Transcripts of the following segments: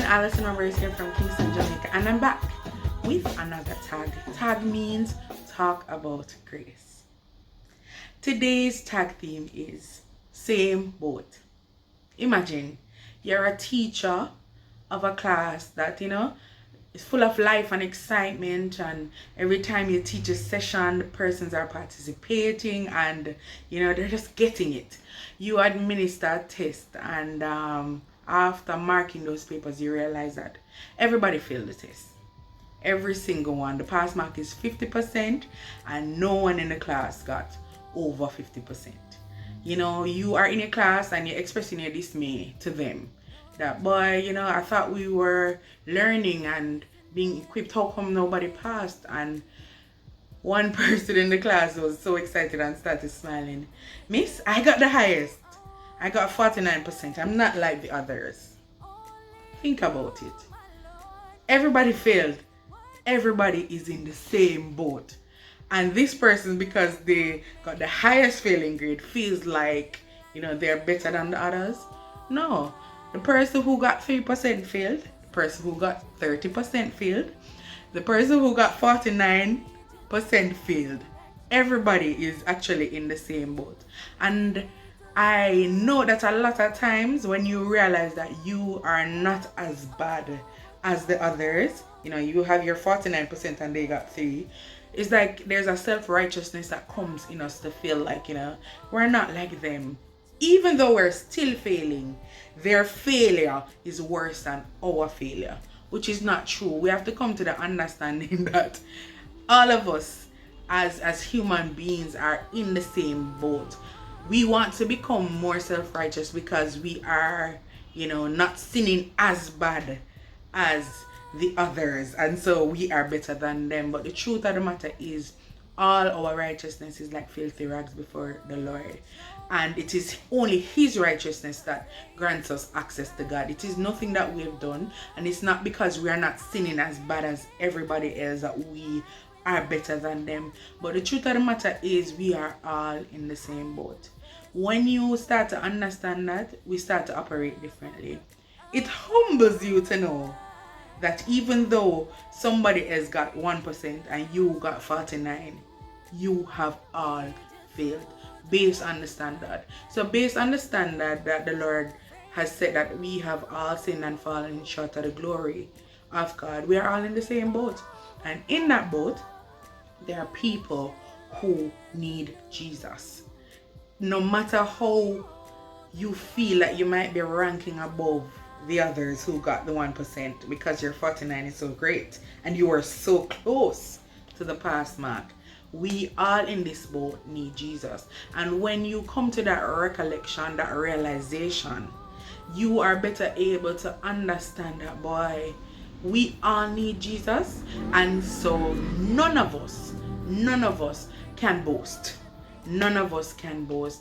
Allison Roberts here from Kingston, Jamaica, and I'm back with another tag. Tag means talk about grace. Today's tag theme is same boat. Imagine you're a teacher of a class that is full of life and excitement, and every time you teach a session the persons are participating and they're just getting it. You administer a test, and after marking those papers you realize that everybody failed the test. Every single one. The pass mark is 50%, and no one in the class got over 50%. You are in a class and you're expressing your dismay to them that, boy, I thought we were learning and being equipped. How come nobody passed? And one person in the class was so excited and started smiling. Miss, I got the highest. I got 49%. I'm not like the others. Think about it. Everybody failed. Everybody is in the same boat. And this person, because they got the highest failing grade, feels like they're better than the others. No. The person who got 3% failed. The person who got 30% failed. The person who got 49% failed. Everybody is actually in the same boat. And I know that a lot of times when you realize that you are not as bad as the others, you have your 49% and they got 3, it's like there's a self-righteousness that comes in us to feel like we're not like them. Even though we're still failing, their failure is worse than our failure, which is not true. We have to come to the understanding that all of us as human beings are in the same boat. We want to become more self-righteous because we are not sinning as bad as the others, and so we are better than them. But the truth of the matter is, all our righteousness is like filthy rags before the Lord, and it is only His righteousness that grants us access to God. It is nothing that we have done, and it's not because we are not sinning as bad as everybody else that we are better than them. But the truth of the matter is, we are all in the same boat. When you start to understand that, we start to operate differently. It humbles you to know that even though somebody else got 1% and you got 49%, you have all failed based on the standard. So based on the standard that the Lord has said, that we have all sinned and fallen short of the glory of God, we are all in the same boat. And in that boat, there are people who need Jesus. No matter how you feel like you might be ranking above the others who got the 1%, because your 49 is so great and you are so close to the pass mark, we all in this boat need Jesus. And when you come to that recollection, that realization, you are better able to understand that, boy, we all need Jesus. And so none of us can boast. None of us can boast.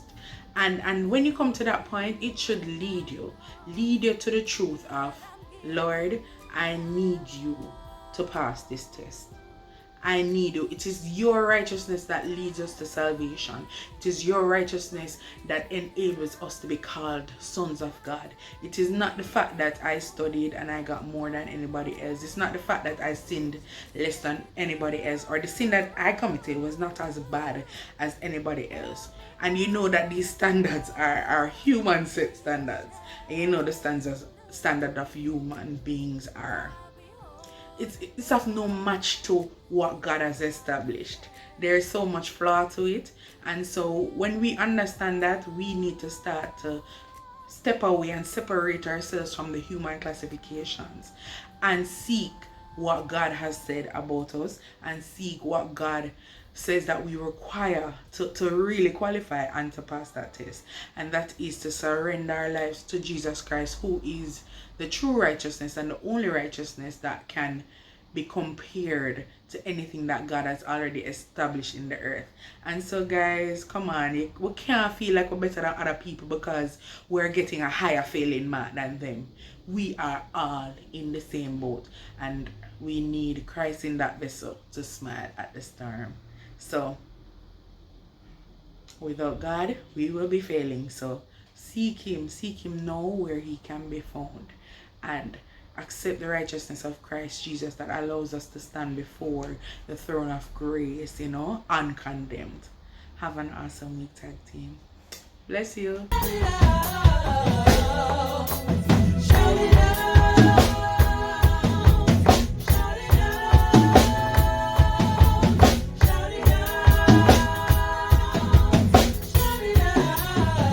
And when you come to that point, it should lead you to the truth of, Lord, I need you to pass this test. I need you. It is your righteousness that leads us to salvation. It is your righteousness that enables us to be called sons of God. It is not the fact that I studied and I got more than anybody else. It's not the fact that I sinned less than anybody else, or the sin that I committed was not as bad as anybody else. And that these standards are human set standards. And the standard of human beings are, it's of no match to what God has established. There is so much flaw to it. And so when we understand that, we need to start to step away and separate ourselves from the human classifications and seek what God has said about us, and seek what God says that we require to really qualify and to pass that test. And that is to surrender our lives to Jesus Christ, who is the true righteousness and the only righteousness that can be compared to anything that God has already established in the earth. And so guys, come on, we can't feel like we're better than other people because we're getting a higher failing mark than them. We are all in the same boat, and we need Christ in that vessel to smile at the storm. So without God, we will be failing. So seek him now where he can be found, and accept the righteousness of Christ Jesus that allows us to stand before the throne of grace, uncondemned. Have an awesome week, tag team. Bless you.